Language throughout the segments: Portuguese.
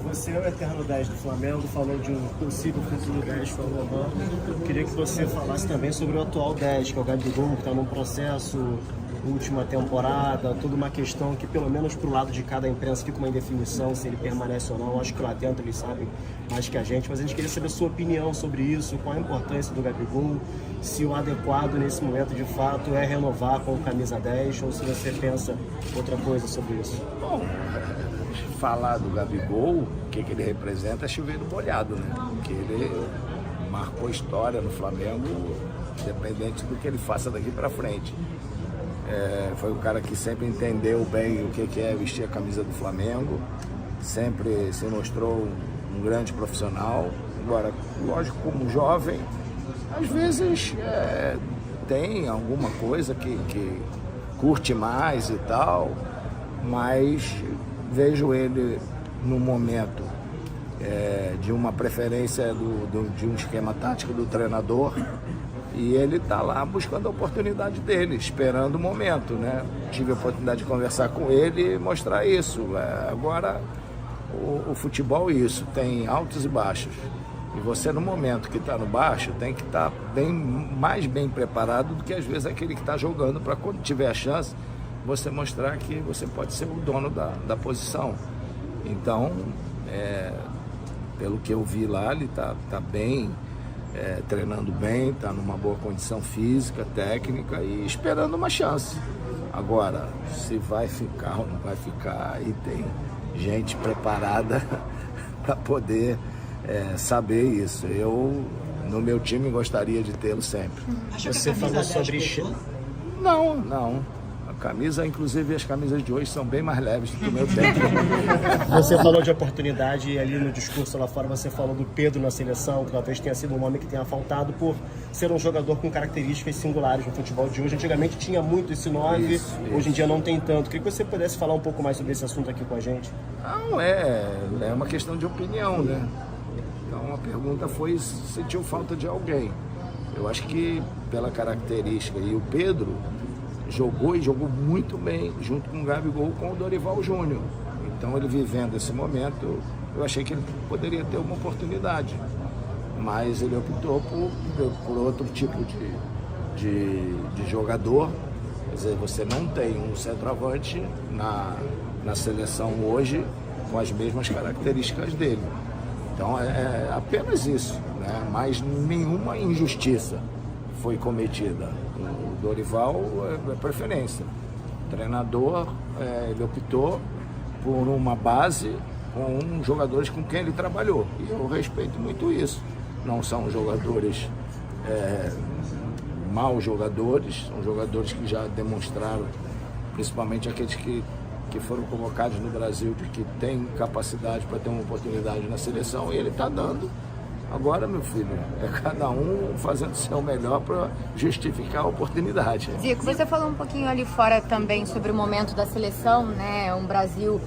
Você é o eterno 10 do Flamengo, falou de um possível futuro 10 para o Lobão. Eu queria que você falasse também sobre o atual 10, que é o Gabigol, que está num processo, última temporada, toda uma questão que, pelo menos pro lado de cada imprensa, fica uma indefinição se ele permanece ou não. Acho que lá dentro eles sabem mais que a gente, mas a gente queria saber a sua opinião sobre isso, qual a importância do Gabigol, se o adequado nesse momento de fato é renovar com o camisa 10 ou se você pensa outra coisa sobre isso. Bom, falar do Gabigol, o que ele representa é chover molhado, né? Porque ele marcou história no Flamengo, independente do que ele faça daqui para frente. Foi um cara que sempre entendeu bem o que é vestir a camisa do Flamengo, sempre se mostrou um grande profissional. Agora, lógico, como jovem, às vezes tem alguma coisa que curte mais e tal, mas vejo ele no momento de uma preferência de um esquema tático do treinador. E ele está lá buscando a oportunidade dele, esperando o momento, né? Tive a oportunidade de conversar com ele e mostrar isso. Agora, o futebol é isso, tem altos e baixos. E você, no momento que está no baixo, tem que estar mais bem preparado do que, às vezes, aquele que está jogando, para quando tiver a chance, você mostrar que você pode ser o dono da posição. Então, pelo que eu vi lá, ele está bem... treinando bem, está numa boa condição física, técnica e esperando uma chance. Agora, se vai ficar ou não vai ficar, aí tem gente preparada para poder saber isso. Eu, no meu time, gostaria de tê-lo sempre. Você falou sobre... Não. A camisa, inclusive as camisas de hoje são bem mais leves do que o meu tempo. Você falou de oportunidade e ali no discurso lá fora você falou do Pedro na seleção, que talvez tenha sido um nome que tenha faltado por ser um jogador com características singulares no futebol de hoje. Antigamente tinha muito esse 9, hoje em dia não tem tanto. Queria que você pudesse falar um pouco mais sobre esse assunto aqui com a gente. Não, é uma questão de opinião, né? Então a pergunta foi se sentiu falta de alguém. Eu acho que pela característica, e o Pedro jogou muito bem junto com o Gabigol, com o Dorival Júnior. Então ele vivendo esse momento, eu achei que ele poderia ter uma oportunidade, mas ele optou por outro tipo de jogador. Quer dizer, você não tem um centroavante na seleção hoje com as mesmas características dele. Então é apenas isso, né? Mas nenhuma injustiça foi cometida. O Dorival é preferência. O treinador, ele optou por uma base com jogadores com quem ele trabalhou. E eu respeito muito isso. Não são jogadores maus jogadores, são jogadores que já demonstraram, principalmente aqueles que foram convocados no Brasil, de que tem capacidade para ter uma oportunidade na seleção, e ele está dando. Agora, meu filho, é cada um fazendo o seu melhor para justificar a oportunidade. Zico, você falou um pouquinho ali fora também sobre o momento da seleção, né? Um Brasil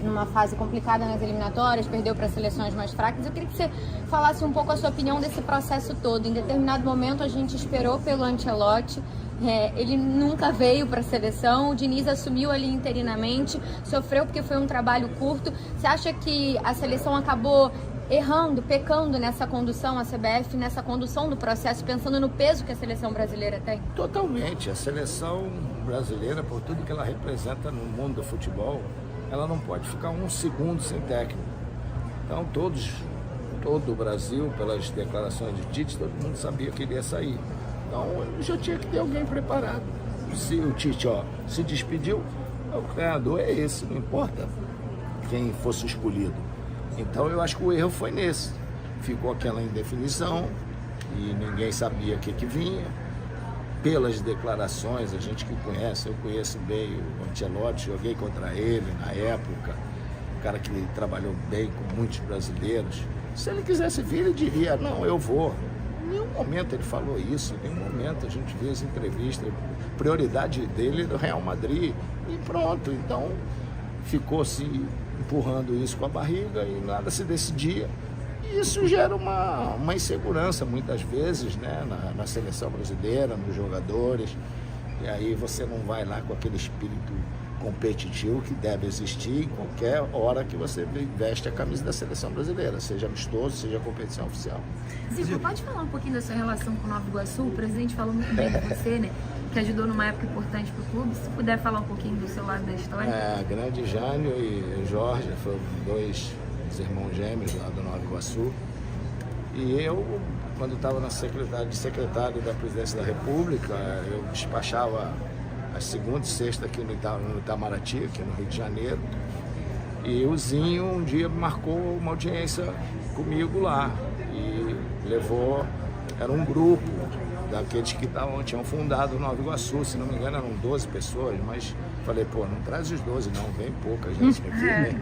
numa fase complicada nas eliminatórias, perdeu para seleções mais fracas. Eu queria que você falasse um pouco a sua opinião desse processo todo. Em determinado momento a gente esperou pelo Ancelotti, ele nunca veio para a seleção, o Diniz assumiu ali interinamente, sofreu porque foi um trabalho curto. Você acha que a seleção acabou errando, pecando nessa condução, a CBF, nessa condução do processo, pensando no peso que a seleção brasileira tem? Totalmente. A seleção brasileira, por tudo que ela representa no mundo do futebol, ela não pode ficar um segundo sem técnico. Então todo o Brasil, pelas declarações de Tite, todo mundo sabia que ele ia sair. Então já tinha que ter alguém preparado. Se o Tite se despediu, o treinador é esse, não importa quem fosse escolhido. Então eu acho que o erro foi nesse. Ficou aquela indefinição e ninguém sabia o que vinha. Pelas declarações, a gente que conhece, eu conheço bem o Ancelotti, joguei contra ele na época, um cara que trabalhou bem com muitos brasileiros. Se ele quisesse vir, ele diria, não, eu vou. Em nenhum momento ele falou isso, em nenhum momento a gente vê as entrevistas. A prioridade dele é do Real Madrid e pronto. Então ficou se empurrando isso com a barriga e nada se decidia. E isso gera uma insegurança muitas vezes, né, na seleção brasileira, nos jogadores. E aí você não vai lá com aquele espírito competitivo que deve existir em qualquer hora que você veste a camisa da seleção brasileira, seja amistoso, seja competição oficial. Zico, pode falar um pouquinho da sua relação com o Nova Iguaçu? O presidente falou muito bem de você, né? Que ajudou numa época importante para o clube. Se puder falar um pouquinho do seu lado da história. Grande Jânio e Jorge foram dois irmãos gêmeos lá do Nova Iguaçu. E eu, quando estava na secretário da Presidência da República, eu despachava as segunda e sexta aqui no Itamaraty, aqui no Rio de Janeiro. E o Zinho um dia marcou uma audiência comigo lá e levou, era um grupo daqueles que tinham fundado o Nova Iguaçu, se não me engano eram 12 pessoas, mas falei, pô, não traz os 12 não, vem pouca gente aqui, né?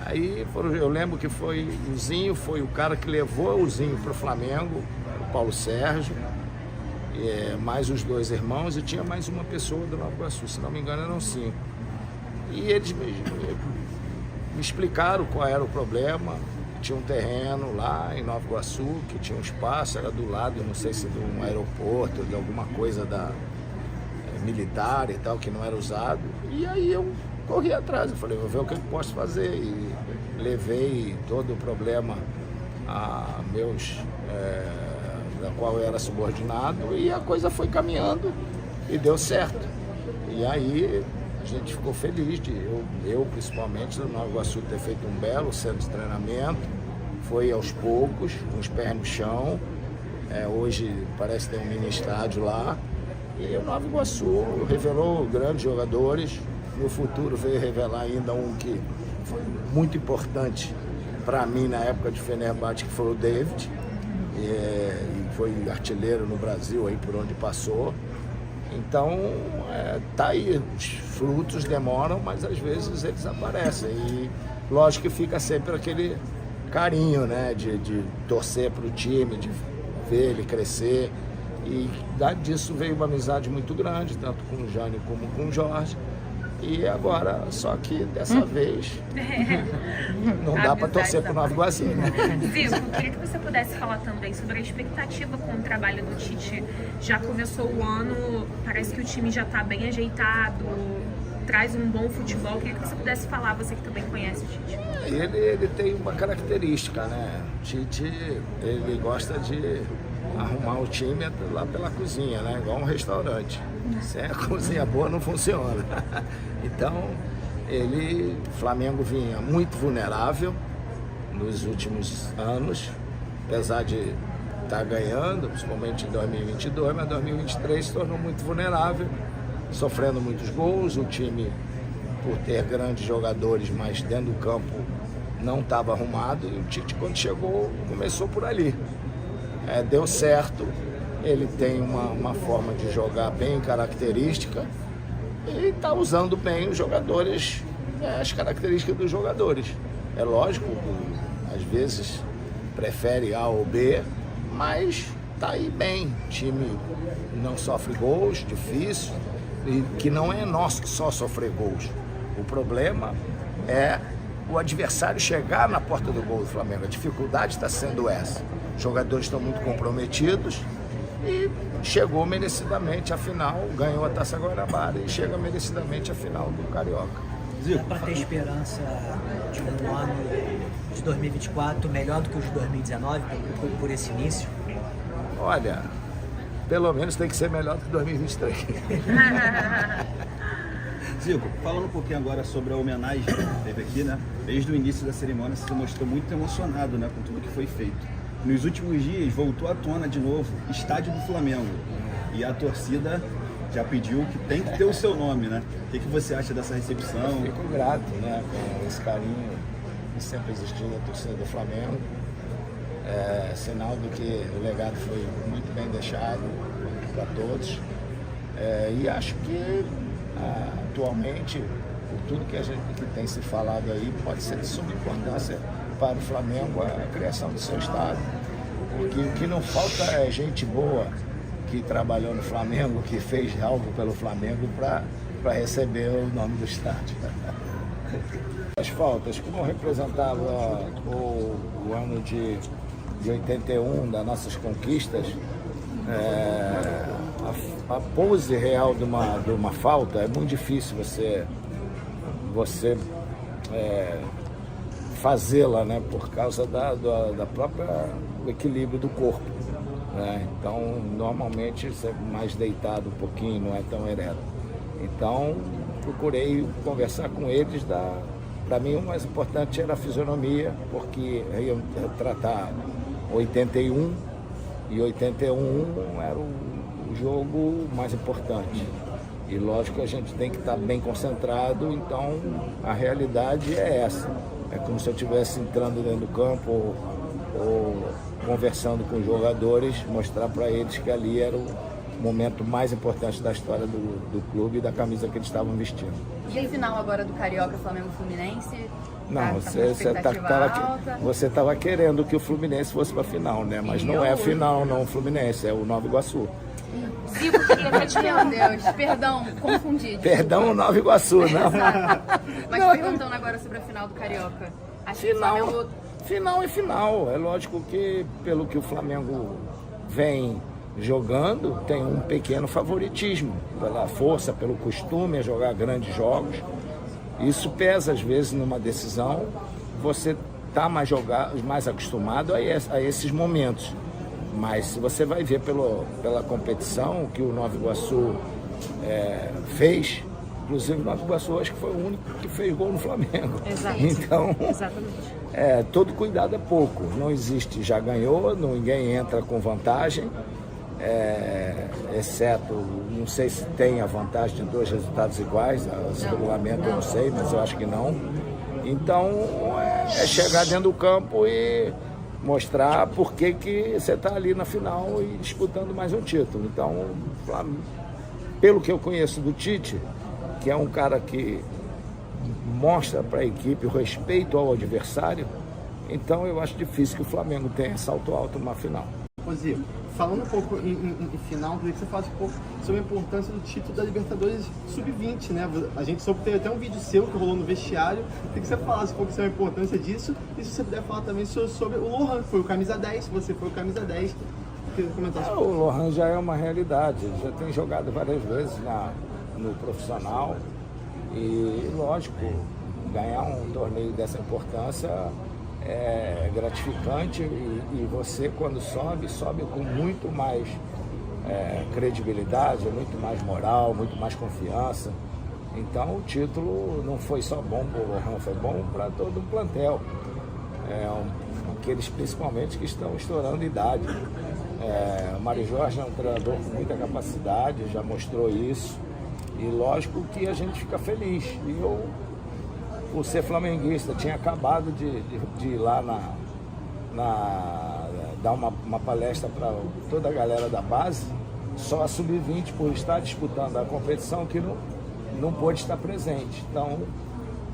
Aí eu lembro que o Zinho foi o cara que levou o Zinho para o Flamengo, o Paulo Sérgio, mais os dois irmãos, e tinha mais uma pessoa do Nova Iguaçu, se não me engano eram 5. E eles me explicaram qual era o problema. Tinha um terreno lá em Nova Iguaçu, que tinha um espaço, era do lado, não sei se de um aeroporto, de alguma coisa militar e tal, que não era usado. E aí eu corri atrás, eu falei, vou ver o que eu posso fazer. E levei todo o problema a meus... da qual eu era subordinado, e a coisa foi caminhando e deu certo. E aí a gente ficou feliz de eu principalmente no Nova Iguaçu ter feito um belo centro de treinamento, foi aos poucos, com os pés no chão, hoje parece ter um mini estádio lá, e o Nova Iguaçu revelou grandes jogadores, no futuro veio revelar ainda um que foi muito importante para mim na época de Fenerbahçe, que foi o David, e foi artilheiro no Brasil aí por onde passou. Então, tá aí, os frutos demoram, mas às vezes eles aparecem. E lógico que fica sempre aquele carinho, né, de torcer para o time, de ver ele crescer. E disso veio uma amizade muito grande, tanto com o Jânio como com o Jorge. E agora, só que dessa vez, não dá para torcer para o Nova Iguaçu, né? Zico, queria que você pudesse falar também sobre a expectativa com o trabalho do Tite. Já começou o ano, parece que o time já está bem ajeitado, traz um bom futebol. Queria que você pudesse falar, você que também conhece o Tite. Ele tem uma característica, né? O Tite, ele gosta de arrumar o time lá pela cozinha, né? Igual um restaurante. Sem a cozinha boa não funciona. Então, o Flamengo vinha muito vulnerável nos últimos anos, apesar de estar ganhando, principalmente em 2022, mas 2023 se tornou muito vulnerável, sofrendo muitos gols. O time, por ter grandes jogadores, mas dentro do campo não estava arrumado, e o Tite, quando chegou, começou por ali. Deu certo, ele tem uma forma de jogar bem característica e está usando bem os jogadores, as características dos jogadores. É lógico, às vezes prefere A ou B, mas está aí bem. O time não sofre gols, difícil, e que não é nosso só sofrer gols. O problema é o adversário chegar na porta do gol do Flamengo. A dificuldade está sendo essa. Os jogadores estão muito comprometidos e chegou merecidamente à final, ganhou a Taça Guanabara e chega merecidamente à final do Carioca. Dá para ter esperança de um ano de 2024 melhor do que o de 2019 por esse início? Olha, pelo menos tem que ser melhor do que 2023. Zico, falando um pouquinho agora sobre a homenagem que teve aqui, né? Desde o início da cerimônia você se mostrou muito emocionado, né, com tudo que foi feito. Nos últimos dias voltou à tona de novo Estádio do Flamengo, e a torcida já pediu que tem que ter o seu nome, né? O que você acha dessa recepção? Eu fico grato, né, com esse carinho que sempre existiu da torcida do Flamengo. Sinal de que o legado foi muito bem deixado para todos. E acho que atualmente, por tudo que tem se falado aí, pode ser de suma importância para o Flamengo a criação do seu estádio. Porque o que não falta é gente boa que trabalhou no Flamengo, que fez algo pelo Flamengo para receber o nome do estádio. As faltas, como representava o ano de 81, das nossas conquistas, a pose real de uma falta é muito difícil você você fazê-la, né, por causa da própria equilíbrio do corpo, né? Então, normalmente, você é mais deitado um pouquinho, não é tão ereto. Então, procurei conversar com eles. Para mim, o mais importante era a fisionomia, porque iam tratar 81 e 81 era o jogo mais importante. E lógico que a gente tem que estar bem concentrado, então a realidade é essa. É como se eu estivesse entrando dentro do campo ou conversando com os jogadores, mostrar para eles que ali era o momento mais importante da história do clube e da camisa que eles estavam vestindo. E a final agora do Carioca, Flamengo-Fluminense? Não, você estava querendo que o Fluminense fosse para a final, né? Mas não é a final, não, o Fluminense, é o Nova Iguaçu. Meu Deus, perdão, confundi. Perdão, Nova Iguaçu, não. Mas perguntando agora sobre a final do Carioca. Final é final. É lógico que, pelo que o Flamengo vem jogando, tem um pequeno favoritismo. Pela força, pelo costume a jogar grandes jogos. Isso pesa, às vezes, numa decisão. Você está mais acostumado a esses momentos. Mas se você vai ver pela competição que o Nova Iguaçu fez, inclusive o Nova Iguaçu acho que foi o único que fez gol no Flamengo. Exato. Então, exatamente. Todo cuidado é pouco. Não existe, já ganhou, ninguém entra com vantagem, exceto, não sei se tem a vantagem de 2 resultados iguais, esse regulamento eu não sei, mas eu acho que não. Então, é chegar dentro do campo e mostrar por que você está ali na final e disputando mais um título. Então, pelo que eu conheço do Tite, que é um cara que mostra para a equipe o respeito ao adversário, então eu acho difícil que o Flamengo tenha salto alto numa final. Zico, falando um pouco em final, queria que você falasse um pouco sobre a importância do título da Libertadores Sub-20, né? A gente soube que teve até um vídeo seu que rolou no vestiário. Queria que você falasse um pouco sobre a importância disso e se você puder falar também sobre o Lohan, que foi o camisa 10, você foi o camisa 10. Queria comentar sobre O Lohan já é uma realidade, ele já tem jogado várias vezes no profissional e, lógico, ganhar um torneio dessa importância é gratificante e você, quando sobe com muito mais credibilidade, muito mais moral, muito mais confiança. Então o título não foi só bom para o Lohan, foi bom para todo o plantel. Aqueles principalmente que estão estourando idade. O Mário Jorge é um treinador com muita capacidade, já mostrou isso. E lógico que a gente fica feliz. E eu, por ser flamenguista, tinha acabado de ir lá dar uma palestra para toda a galera da base, só a Sub-20, por estar disputando a competição, que não pôde estar presente. Então,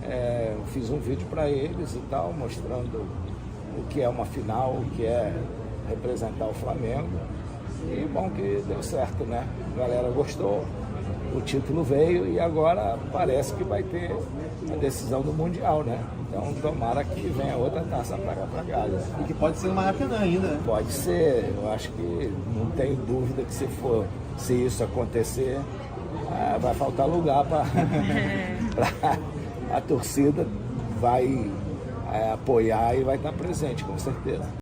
eu fiz um vídeo para eles e tal, mostrando o que é uma final, o que é representar o Flamengo. E bom que deu certo, né? A galera gostou. O título veio e agora parece que vai ter a decisão do Mundial, né? Então tomara que venha outra taça para Gávea. E que pode ser no Maracanã ainda, né? Pode ser, eu acho que não tenho dúvida que se isso acontecer, vai faltar lugar para a torcida vai apoiar e vai estar presente, com certeza.